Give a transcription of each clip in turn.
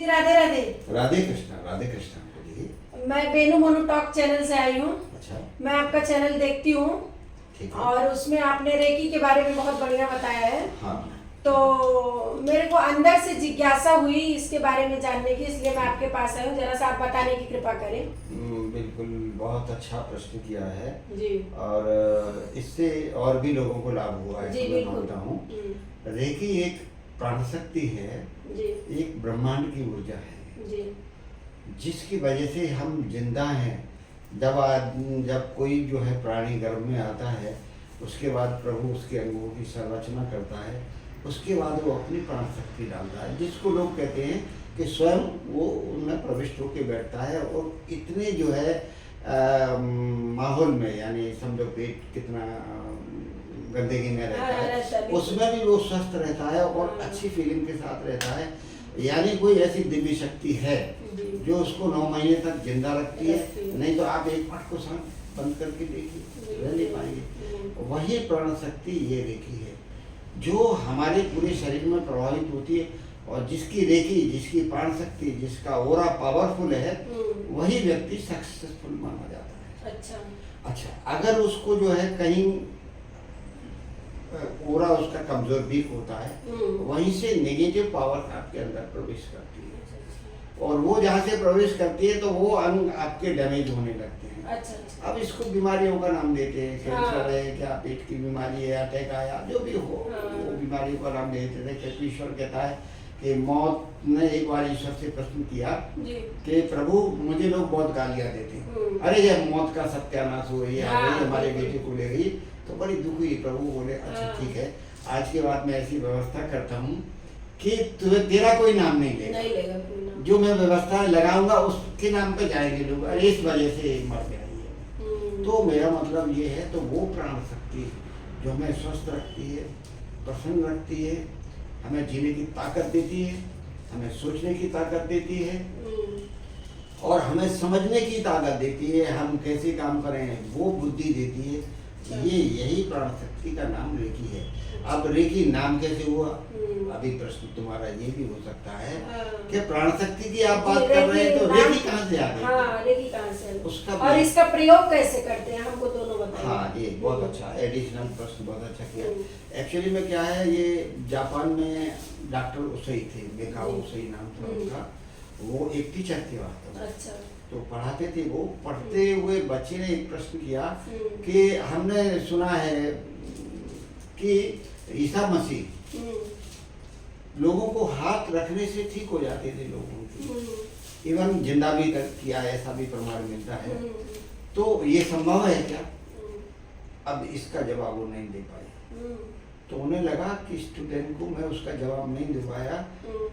जी राधे राधे। राधे कृष्णा बोलिए। मैं Bennu Monu talk channel से आई हूँ। अच्छा, मैं आपका चैनल देखती हूँ ठीक है। और उसमें आपने रेकी के बारे में बहुत बढ़िया बताया है। हाँ, तो मेरे को अंदर से जिज्ञासा हुई इसके बारे में जानने की, इसलिए मैं आपके पास आई हूँ। जरा सा आप बताने की कृपा करें। बिल्कुल, बहुत अच्छा प्रश्न किया है जी। और इससे और भी लोगों को लाभ हुआ है, जी तो मैं बिल्कुल। मानता हूँ। रेकी एक प्राणशक्ति है, जी एक ब्रह्मांड की ऊर्जा है, जी जिसकी वजह से हम जिंदा हैं। जब कोई जो है प्राणी गर्भ में आता है, उसके बाद प्रभु उसके अंगों की संरचना करता है, उसके बाद वो अपनी प्राण शक्ति डालता है, जिसको लोग कहते हैं कि स्वयं वो उनमें प्रविष्ट होकर बैठता है। और इतने जो है माहौल में, यानी समझो पेट कितना गंदगी में रहता है, उसमें भी वो स्वस्थ रहता है और अच्छी फीलिंग के साथ रहता है। यानी कोई ऐसी दिव्य शक्ति है जो उसको 9 महीने तक जिंदा रखती है। नहीं तो आप एक मिनट को सांस बंद करके देखिए, रह नहीं पाएंगे। वही प्राण शक्ति ये रेकी है जो हमारे पूरे शरीर में प्रभावित होती है, और जिसकी रेकी, जिसकी प्राण शक्ति, जिसका ओरा पावरफुल है, वही व्यक्ति सक्सेसफुल माना जाता है। अच्छा, अगर उसको जो है कहीं ओरा उसका कमजोर वीक होता है, वहीं से नेगेटिव पावर आपके अंदर प्रवेश करती है, और वो जहाँ से प्रवेश करती है तो वो अंग आपके डैमेज होने लगते हैं। अच्छा। अब इसको बीमारियों का नाम देते हैं, कैंसर हाँ। है, क्या पेट की बीमारी है, अटैक आया, जो भी हो, हाँ। वो बीमारियों का नाम देते थे। क्योंकि ईश्वर कहता है कि मौत ने एक बार ईश्वर से प्रश्न किया कि प्रभु मुझे लोग बहुत गालियाँ देते हैं, अरे जब मौत का सत्यानाश हो रही है, आ गई हमारे बेटे को ले गई, तो बड़ी दुख हुई। प्रभु बोले अच्छा ठीक है, आज के बाद मैं ऐसी व्यवस्था करता हूँ कि तुम्हें तेरा कोई नाम नहीं लेगा, जो मैं व्यवस्था लगाऊंगा उसके नाम पे जाएंगे लोग, अरे इस वजह से मर गया ये। तो मेरा मतलब ये है, तो वो प्राण शक्ति जो हमें स्वस्थ रखती है, प्रसन्न रखती है, हमें जीने की ताकत देती है, हमें सोचने की ताकत देती है, और हमें समझने की ताकत देती है, हम कैसे काम करें वो बुद्धि देती है। यही प्राण शक्ति का नाम रेकी है। अब रेकी नाम कैसे हुआ, अभी प्रश्न तुम्हारा ये भी हो सकता है कि प्राण शक्ति की आप बात कर रहे हैं, तो रेकी कहाँ से आ गई? हाँ, रेकी कहाँ से? उसका और इसका प्रयोग कैसे करते हैं, हमको दोनों बताइए। हाँ, ये बहुत अच्छा एडिशनल प्रश्न, बहुत अच्छा किया। एक्चुअली में क्या है, ये जापान में डॉक्टर उसेई थे, मेकाओ उसेई नाम था उनका। वो एक टीचर थे वास्तव में। अच्छा। तो पढ़ाते थे। वो पढ़ते हुए बच्चे ने एक प्रश्न किया कि हमने सुना है कि ईसा मसीह लोगों को हाथ रखने से ठीक हो जाते थे, लोगों की इवन जिंदा भी किया, ऐसा भी प्रमाण मिलता है। तो ये संभव है क्या? अब इसका जवाब वो नहीं दे पाए। तो उन्हें लगा कि स्टूडेंट को मैं उसका जवाब नहीं दे पाया,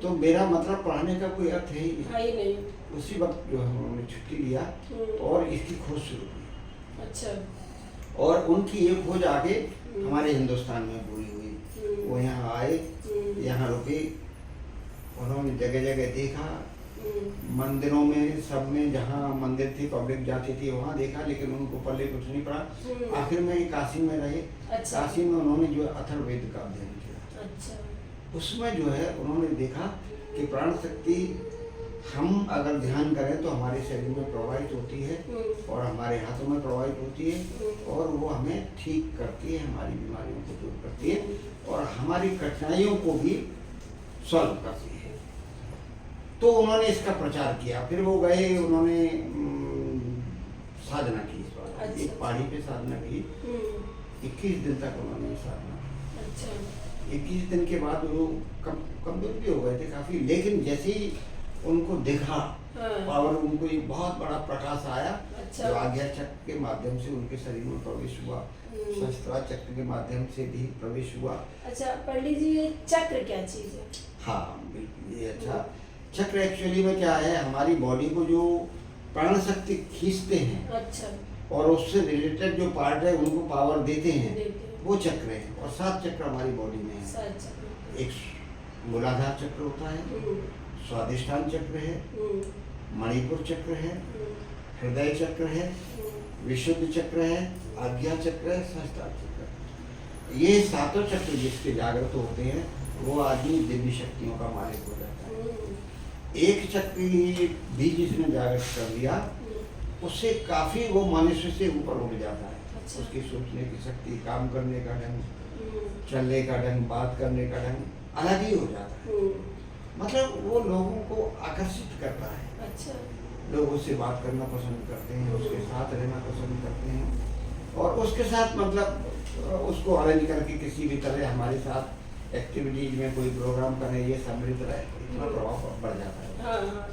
तो मेरा मतलब पढ़ाने का कोई अर्थ है ही नहीं। उसी वक्त जो है उन्होंने छुट्टी लिया और इसकी खोज शुरू की। अच्छा। और उनकी ये खोज आगे हमारे हिंदुस्तान में पूरी हुई। वो यहाँ आए, यहाँ रुके, उन्होंने जगह जगह देखा, मंदिरों में, सब में जहाँ मंदिर थे, पब्लिक जाती थी वहाँ देखा, लेकिन उनको पल्ले कुछ नहीं पड़ा। आखिर में काशी में रहे। अच्छा। काशी में उन्होंने जो अथर्ववेद का अध्ययन किया। अच्छा। उसमें जो है उन्होंने देखा कि प्राण शक्ति हम अगर ध्यान करें तो हमारे शरीर में प्रवाहित होती है, और हमारे हाथों में प्रवाहित होती है, और वो हमें ठीक करती है, हमारी बीमारियों को दूर करती है, और हमारी कठिनाइयों को भी सॉल्व करती है। तो उन्होंने इसका प्रचार किया। फिर वो गए, उन्होंने साधना की इस बार। अच्छा। एक पहाड़ी पे साधना की, 21 दिन तक उन्होंने साधना की। अच्छा। 21 दिन के बाद वो कमजोर भी हो गए थे काफी, लेकिन जैसे ही उनको देखा पावर, उनको एक बहुत बड़ा प्रकाश आया। अच्छा। जो आज्ञा चक्र के माध्यम से उनके शरीर में प्रवेश हुआ, सहस्त्रा चक्र के माध्यम से भी प्रवेश हुआ। अच्छा पंडित जी, ये चक्र क्या चीज है? हाँ बिल्कुल, ये अच्छा। चक्र एक्चुअली में क्या है, हमारी बॉडी को जो प्राण शक्ति खींचते हैं, अच्छा, और उससे रिलेटेड जो पार्ट है उनको पावर देते हैं, वो चक्र है। और 7 चक्र हमारी बॉडी में है। एक मूलाधार चक्र होता है, स्वादिष्ठान चक्र है, मणिपुर चक्र है, हृदय चक्र है, विशुद्ध चक्र है, आज्ञा चक्र है, सहस्त्रार चक्र। ये 7 चक्र जिसके जागृत होते हैं, वो आदमी दिव्य शक्तियों का मालिक हो जाता है। एक चक्र भी जिसने जागृत कर दिया उससे काफी वो मनुष्य से ऊपर उठ जाता है। अच्छा। उसकी सोचने की शक्ति, काम करने का ढंग, चलने का ढंग, बात करने का ढंग अलग ही हो जाता है। मतलब वो लोगों को आकर्षित करता है। अच्छा। लोग उससे बात करना पसंद करते हैं, उसके साथ रहना पसंद करते हैं और उसके साथ मतलब उसको अरेंज करके किसी भी तरह हमारे साथ एक्टिविटीज में कोई प्रोग्राम करें, ये सम्मिलित रहे, इतना प्रभाव बढ़ जाता है। हाँ।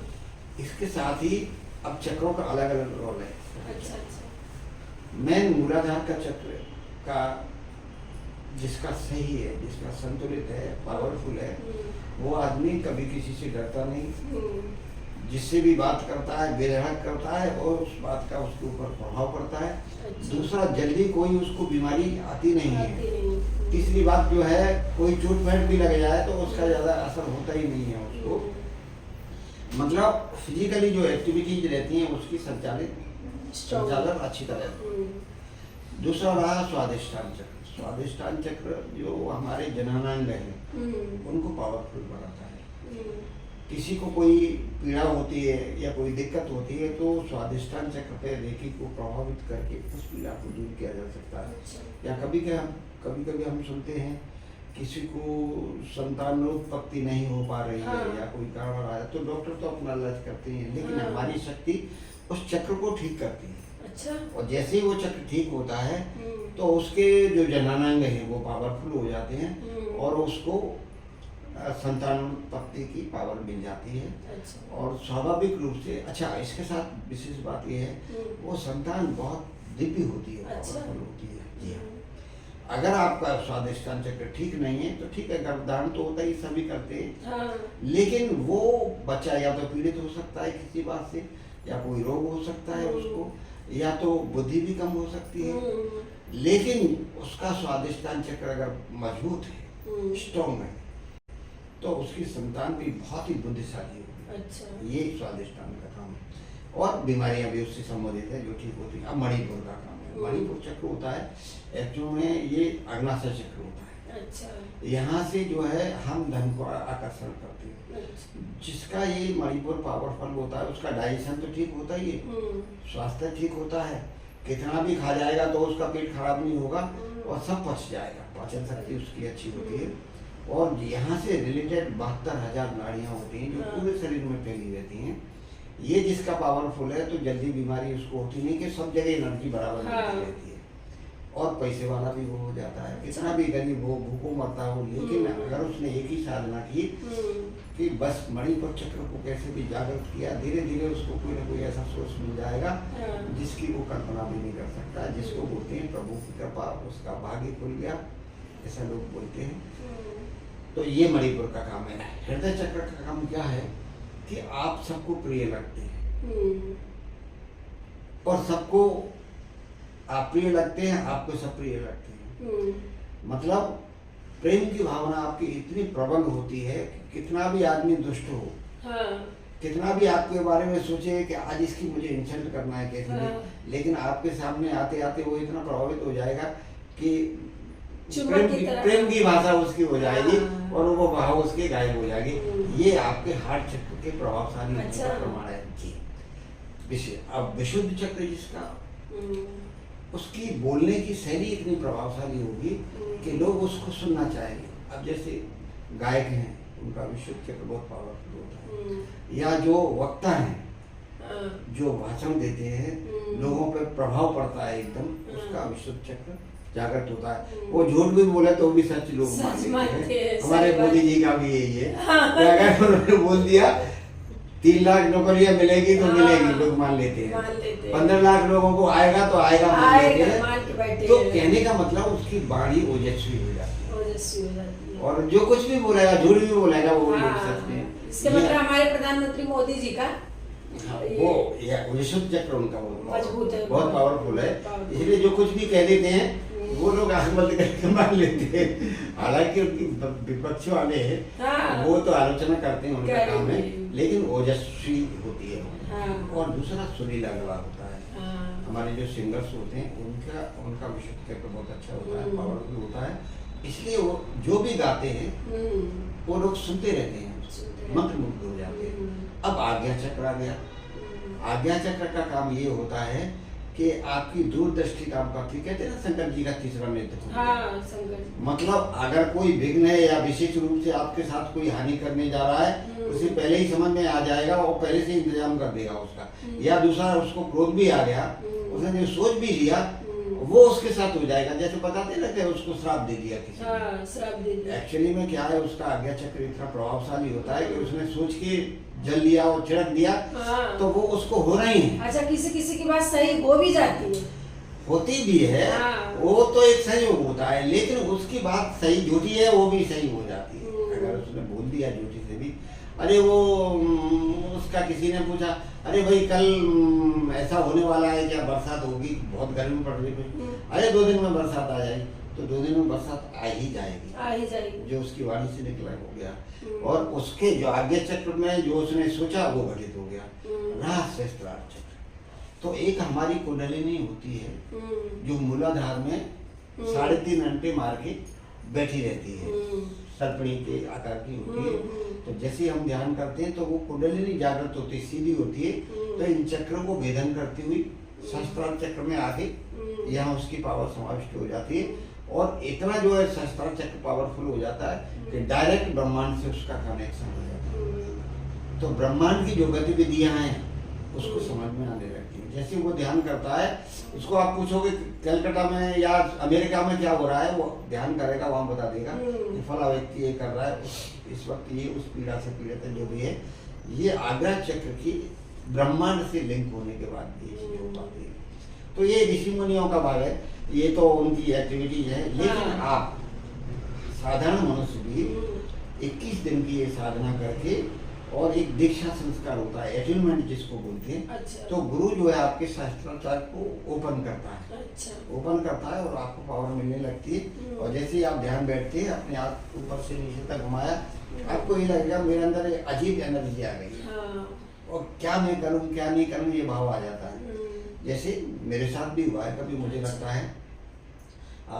इसके साथ ही अब चक्रों का अलग अलग रोल है। अच्छा अच्छा। मेन मूलाधार का चक्र का जिसका सही है, जिसका संतुलित है, पावरफुल है, वो आदमी कभी किसी से डरता नहीं, जिससे भी बात करता है बेधड़क करता है और उस बात का उसके ऊपर प्रभाव पड़ता है। अच्छा। दूसरा, जल्दी कोई उसको बीमारी आती नहीं है। तीसरी बात जो है, कोई चोट पैट भी लग जाए तो उसका ज़्यादा असर होता ही नहीं है उसको। मतलब फिजिकली जो एक्टिविटीज रहती हैं उसकी संचालन अच्छी तरह। दूसरा रहा स्वादिष्टान चक्र। स्वादिष्टान चक्र जो हमारे जननांग हैं उनको पावरफुल बनाता है। किसी को कोई पीड़ा होती है या कोई दिक्कत होती है तो स्वादिष्टान चक्र पे रेखी को प्रभावित करके उस पीड़ा को दूर किया जा सकता है। या कभी कभी हम सुनते हैं किसी को संतानोत्पत्ति नहीं हो पा रही है या कोई कारण आ रहा है तो डॉक्टर तो अपना इलाज करते हैं, लेकिन हमारी शक्ति उस चक्र को ठीक करती है। अच्छा। और जैसे ही वो चक्र ठीक होता है तो उसके जो जननांग है वो पावरफुल हो जाते हैं और उसको संतानोत्पत्ति की पावर मिल जाती है। अच्छा। और स्वाभाविक रूप से, अच्छा इसके साथ विशेष बात ये है वो संतान बहुत दिव्य होती है, पावरफुल होती है। जी हाँ। अगर आपका स्वादिष्टान चक्र ठीक नहीं है तो ठीक है, गर्भधारण तो होता ही, सभी करते हैं। हाँ। लेकिन वो बच्चा या तो पीड़ित हो सकता है किसी बात से, या कोई रोग हो सकता है उसको, या तो बुद्धि भी कम हो सकती है। लेकिन उसका स्वादिष्टान चक्र अगर मजबूत है, स्ट्रॉन्ग है, तो उसकी संतान भी बहुत ही बुद्धिशाली होगी। अच्छा। ये स्वादिष्टान का काम है। और बीमारियां भी उससे संबंधित है जो ठीक होती है। अब मणिपुर का काम है। मणिपुर चक्र होता है एक्चुअल में ये अग्नाशय चक्र होता है। अच्छा। यहाँ से जो है हम धन को आकर्षण करते हैं। अच्छा। जिसका ये मणिपुर पावरफुल होता है उसका डाइजेशन तो ठीक होता ही है, स्वास्थ्य ठीक होता है, कितना भी खा जाएगा तो उसका पेट खराब नहीं होगा और सब पच जाएगा, पाचन शक्ति उसकी अच्छी होती है। और यहाँ से रिलेटेड 72,000 नाड़ियाँ होती हैं जो पूरे शरीर में फैली रहती हैं। ये जिसका पावरफुल है तो जल्दी बीमारी उसको होती नहीं कि सब जगह एनर्जी बराबर मिलती रहती है और पैसे वाला भी वो हो जाता है। कितना भी गरीब हो, भूखों मरता हो, लेकिन अगर उसने एक ही साधना की कि बस मणिपुर चक्र को कैसे भी जागृत किया, धीरे धीरे उसको कोई ना कोई ऐसा सोर्स मिल जाएगा जिसकी वो कल्पना भी नहीं कर सकता। जिसको बोलते हैं प्रभु की कृपा, उसका भाग्य खुल गया, ऐसा लोग बोलते हैं। तो ये मणिपुर का काम है। हृदय चक्र का काम क्या है कि आप सबको प्रिय लगते हैं और सबको आप प्रिय लगते हैं, आपको सब प्रिय लगते हैं। मतलब प्रेम की भावना आपकी इतनी प्रबल होती है कि कितना भी आदमी दुष्ट हो, कितना भी आपके बारे में सोचे कि आज इसकी मुझे इंसल्ट करना है कैसे भी, लेकिन आपके सामने आते आते वो इतना प्रभावित हो जाएगा कि प्रेम की भाषा उसकी हो जाएगी और वो भाव उसके गायब हो जाएगी। ये आपके हार्ट चक्र के प्रभावशाली होने का प्रमाण है। जी विषय। अब विशुद्ध चक्र जिसका, उसकी बोलने की शैली इतनी प्रभावशाली होगी कि लोग उसको सुनना चाहेंगे। अब जैसे गायक हैं उनका विशुद्ध चक्र बहुत पावरफुल होता है, या जो वक्ता हैं जो भाषण देते हैं, लोगों पर प्रभाव पड़ता है एकदम, उसका विशुद्ध चक्र जागृत होता है। वो झूठ भी बोले तो भी सच लोग मानते हैं। हमारे मोदी जी का भी यही है, अगर उन्होंने बोल दिया 3 लाख नौकरियां मिलेगी तो मिलेगी, लोग मान लेते हैं। 15 लाख लोगों को आएगा तो आएगा, मान लेते हैं। तो कहने का मतलब उसकी वाणी ओजस्वी हो जाती है और जो कुछ भी बोलेगा, झूठ भी बोलेगा, वो बोल सकते हैं। इसके मतलब हमारे प्रधानमंत्री मोदी जी का वो विशुद्ध चक्र उनका मजबूत है, बहुत पावरफुल है। इसलिए जो कुछ भी कह देते हैं वो लोग आंख बंद करके मान लेते हैं। हालांकि उनकी विपक्ष वाले हैं वो तो आलोचना करते हैं, उनका काम है, लेकिन ओजस्वी होती है। और दूसरा सुरीला गला होता है। हमारे जो सिंगर्स होते हैं उनका विशुद्ध चक्र बहुत अच्छा होता है, पावरफुल होता है। इसलिए वो जो भी गाते हैं वो लोग सुनते रहते हैं। मंत्र मुग्ध हो जाते हैं। अब आज्ञा चक्र आ गया। आज्ञा चक्र का काम ये होता है कि आपकी दूरदृष्टि काम करती है। कहते हैं ना शंकर जी का तीसरा नेत्र। हाँ, शंकर। मतलब अगर कोई विघ्न है या विशेष रूप से आपके साथ कोई हानि करने जा रहा है, उसे पहले ही समझ में आ जाएगा और पहले से इंतजाम कर देगा उसका। या दूसरा, उसको क्रोध भी आ गया, उसने जो सोच भी लिया वो उसके साथ हो जाएगा। जैसे बताते ना कि उसको श्राप दे दिया किसी ने। श्राप दे दिया। एक्चुअली में क्या है, उसका आज्ञा चक्र इतना प्रभावशाली होता है कि उसने सोच के जल लिया और छिड़क दिया, तो वो उसको होना ही है। अच्छा, किसी की बात सही हो भी जाती है, होती भी है। वो तो एक संयोग होता है, लेकिन उसकी बात सही झूठी है वो भी सही हो जाती है। अगर उसने बोल दिया झूठी से भी, अरे वो उसका किसी ने पूछा, अरे भाई कल ऐसा होने वाला है क्या, बरसात होगी, बहुत गर्मी पड़ रही है। अरे 2 दिन में बरसात आ जाएगी, तो 2 दिन में बरसात आ ही जाएगी। जो उसकी वाणी से निकला हो गया, और उसके जो आज्ञा चक्र में जो उसने सोचा वो घटित हो गया। रहस्य सहस्त्रार्थ चक्र तो एक हमारी कुंडलिनी होती है जो मूलाधार में 3.5 घंटे मार के बैठी रहती है, सर्पणी के आकार की होती है। तो जैसे हम ध्यान करते हैं तो वो कुंडलिनी जागृत होती है, सीधी होती है। तो इन चक्रों को भेदन करती हुई सहस्त्रार्थ चक्र में आके यहाँ उसकी पावर समाविष्ट हो जाती है। और इतना जो है सहस्त्रार्थ चक्र पावरफुल हो जाता है कि डायरेक्ट ब्रह्मांड से उसका कनेक्शन हो जाता है। तो ब्रह्मांड की जो गतिविधियां हैं उसको समझ में आने लगती है। जैसे वो ध्यान करता है, उसको आप पूछोगे कलकत्ता में या अमेरिका में क्या हो रहा है, वो ध्यान करेगा, वहां बता देगा कि फला व्यक्ति ये कर रहा है, इस वक्त ये उस पीड़ा से पीड़ित है, जो भी है। ये आज्ञा चक्र की ब्रह्मांड से लिंक होने के बाद ये चीजें हो पाती है। तो ये ऋषि मुनियों का भाग है, ये तो उनकी एक्टिविटीज है। लेकिन आप साधारण मनुष्य भी 21 दिन की ये साधना करके, और एक दीक्षा संस्कार होता है, एटनमेंट जिसको बोलते हैं। अच्छा। तो गुरु जो है आपके शास्त्राचार को ओपन करता है। अच्छा। ओपन करता है और आपको पावर मिलने लगती है। और जैसे ही आप ध्यान बैठते हैं, अपने हाथ ऊपर से नीचे तक घुमाया, आपको ये लगेगा मेरे अंदर एक अजीब एनर्जी आ गई है। और क्या मैं करूं क्या नहीं करूं, ये भाव आ जाता है। जैसे मेरे साथ भी हुआ है, कभी मुझे लगता है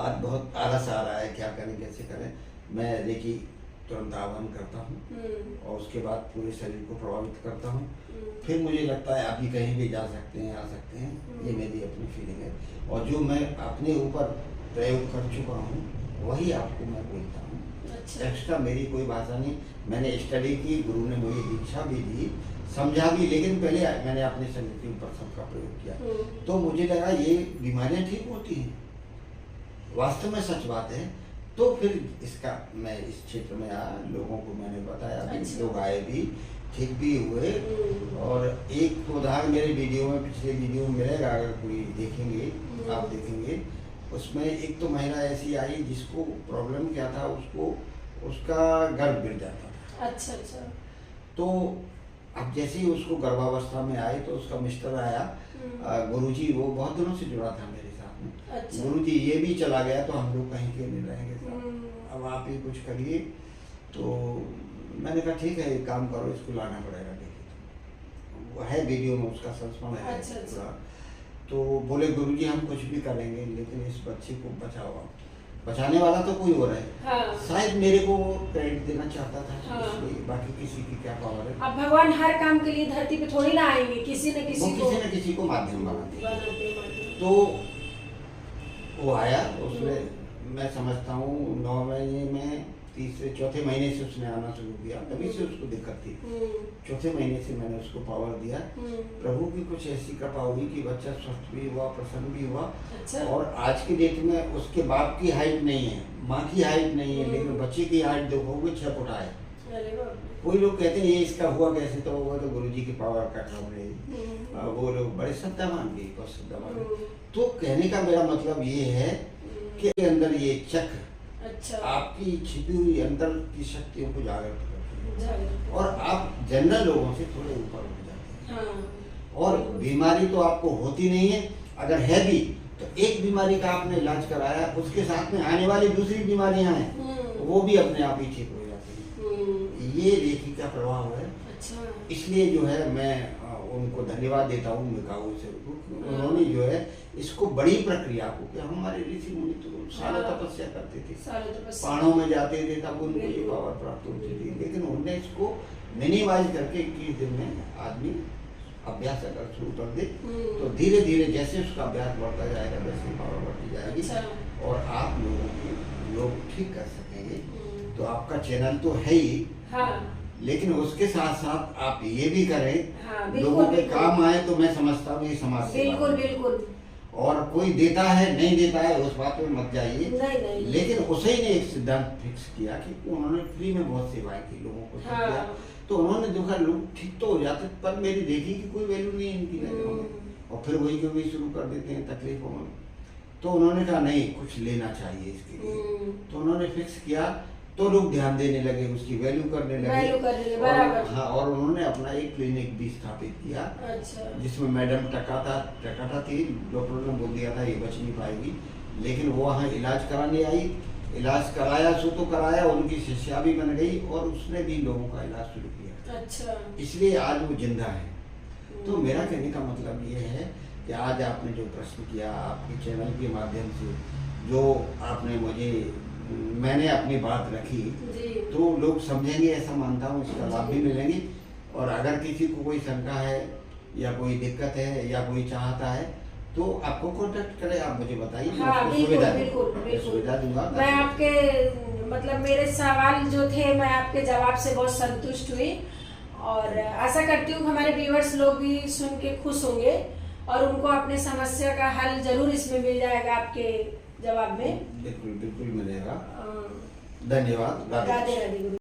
आज बहुत आलस आ रहा है, क्या करें कैसे करें, मैं देखिए तुरंत आह्वान करता हूँ और उसके बाद पूरे शरीर को प्रभावित करता हूँ। फिर मुझे लगता है अभी कहीं भी जा सकते हैं, आ सकते हैं, ये मेरी अपनी फीलिंग है। और जो मैं अपने ऊपर प्रयोग कर चुका हूँ वही आपको मैं बोलता हूँ। अच्छा। एक्स्ट्रा मेरी कोई भाषा नहीं। मैंने स्टडी की, गुरु ने मुझे दीक्षा भी दी, समझा भी, लेकिन पहले मैंने अपने शरीर के ऊपर सबका प्रयोग किया। तो मुझे लगा ये बीमारियाँ ठीक होती हैं, वास्तव में सच बात है। तो फिर इसका मैं इस क्षेत्र में आया, लोगों को मैंने बताया भी। अच्छा। लोग आए भी, ठीक भी हुए। और एक उदाहरण मेरे वीडियो में, पिछले वीडियो में मिलेगा, अगर कोई देखेंगे, आप देखेंगे, उसमें एक तो महिला ऐसी आई जिसको प्रॉब्लम क्या था, उसका गर्भ गिर जाता था। अच्छा अच्छा। तो अब जैसे ही उसको गर्भावस्था में आए तो उसका मिस्टर आया, गुरुजी, वो बहुत दिनों से जुड़ा था मेरे साथ में। अच्छा। गुरुजी ये भी चला गया तो हम लोग कहीं के नहीं रहेंगे, अब आप ही कुछ करिए। तो मैंने कहा ठीक है, एक काम करो, इसको लाना पड़ेगा। देखिए वो है वीडियो में, उसका संस्मरण है। अच्छा। तो बोले गुरुजी हम कुछ भी करेंगे, लेकिन इस बच्चे को बचाओ। बचाने वाला तो कोई और है। हाँ। शायद मेरे को क्रेडिट देना चाहता था। हाँ। बाकी किसी की क्या पावर है। अब भगवान हर काम के लिए धरती पे थोड़ी ना आएंगे, किसी न किसी को माध्यम बनाते। तो वो आया, उसने, मैं समझता हूँ 9 महीने में, तीसरे चौथे महीने से उसने आना शुरू किया। तभी से उसको दिक्कत थी। चौथे महीने से मैंने उसको पावर दिया। प्रभु की कुछ ऐसी कृपा हुई कि बच्चा स्वस्थ भी हुआ, प्रसन्न भी हुआ। अच्छा। और आज की डेट में उसके बाप की हाइट नहीं है, माँ की हाइट नहीं है, लेकिन बच्चे की हाइट देखोगे 6 फुट है। कोई लोग कहते हैं ये इसका हुआ कैसे, तो वो तो गुरुजी की पावर का काम है। वो लोग बड़े श्रद्धावान भी, बहुत श्रद्धावान। तो कहने का मेरा मतलब ये है कि अंदर ये चक्र, अच्छा, आपकी छिपी हुई अंदर की शक्तियों को जागृत करते हैं और आप जनरल लोगों से थोड़े ऊपर उठ जाते हैं। हाँ। और बीमारी तो आपको होती नहीं है, अगर है भी तो एक बीमारी का आपने इलाज कराया, उसके साथ में आने वाली दूसरी बीमारियां हैं, वो भी अपने आप ही ठीक हो जाती हैं। ये रेखी का प्रभाव है। अच्छा। इसलिए जो है मैं उनको धन्यवाद देता हूँ मिकाऊ से। उन्होंने जो है इसको बड़ी प्रक्रिया को, कि हमारे ऋषि मुनि तो सालों तपस्या करते थे, पहाड़ों में जाते थे, तब उनको ये पावर प्राप्त होती थी, लेकिन उन्होंने इसको मिनिमाइज करके 21 दिन में आदमी अभ्यास अगर शुरू कर दे तो धीरे धीरे जैसे उसका अभ्यास बढ़ता जाएगा वैसे पावर बढ़ती जाएगी। अच्छा। और आप लोगों के लोग ठीक कर सकेंगे। तो आपका चैनल तो है ही, हाँ। लेकिन उसके साथ साथ आप ये भी करें, हाँ, लोगों के काम आए, तो मैं समझता हूँ ये समाज सेवा। बिल्कुल बिल्कुल। और कोई देता है नहीं देता है उस बात में मत जाइए, नहीं। लेकिन उसे ही ने एक सिद्धांत फिक्स किया कि उन्होंने फ्री में बहुत सेवाएं की लोगों को, ठीक किया। तो उन्होंने देखा लोग ठीक तो हो जाते, पर मेरी देखी कि कोई वैल्यू नहीं है इनकी नजरों में, और फिर वही को भी शुरू कर देते हैं तकलीफों में। तो उन्होंने कहा नहीं, कुछ लेना चाहिए इसके लिए। तो उन्होंने फिक्स किया, तो लोग ध्यान देने लगे, उसकी वैल्यू करने लगे। हाँ, और उन्होंने अपना एक क्लिनिक भी स्थापित किया। अच्छा। जिसमें मैडम टकाटा थी, डॉक्टर ने बोल दिया था ये बच नहीं पाएगी, लेकिन वो वहाँ इलाज कराने आई, इलाज कराया, सो तो कराया, उनकी शिष्या भी बन गई और उसने भी लोगों का इलाज शुरू किया। अच्छा। इसलिए आज वो जिंदा है। तो मेरा कहने का मतलब ये है कि आज आपने जो प्रश्न किया, आपके चैनल के माध्यम से जो आपने मैंने अपनी बात रखी, तो लोग समझेंगे, ऐसा मानता हूँ, इसका लाभ भी मिलेंगे। और अगर किसी को कोई शंका है या कोई दिक्कत है या कोई चाहता है तो आपको कांटेक्ट करें, आप मुझे बताइए। हाँ, बिल्कुल। सुविधा दूंगा। मैं आपके मतलब मेरे सवाल जो थे, मैं आपके जवाब से बहुत संतुष्ट हुई और आशा करती हूँ हमारे व्यूअर्स लोग भी सुन के खुश होंगे और उनको अपने समस्या का हल जरूर इसमें मिल जाएगा आपके जवाब में। बिल्कुल मिलेगा। धन्यवाद। राधे राधे गुरु।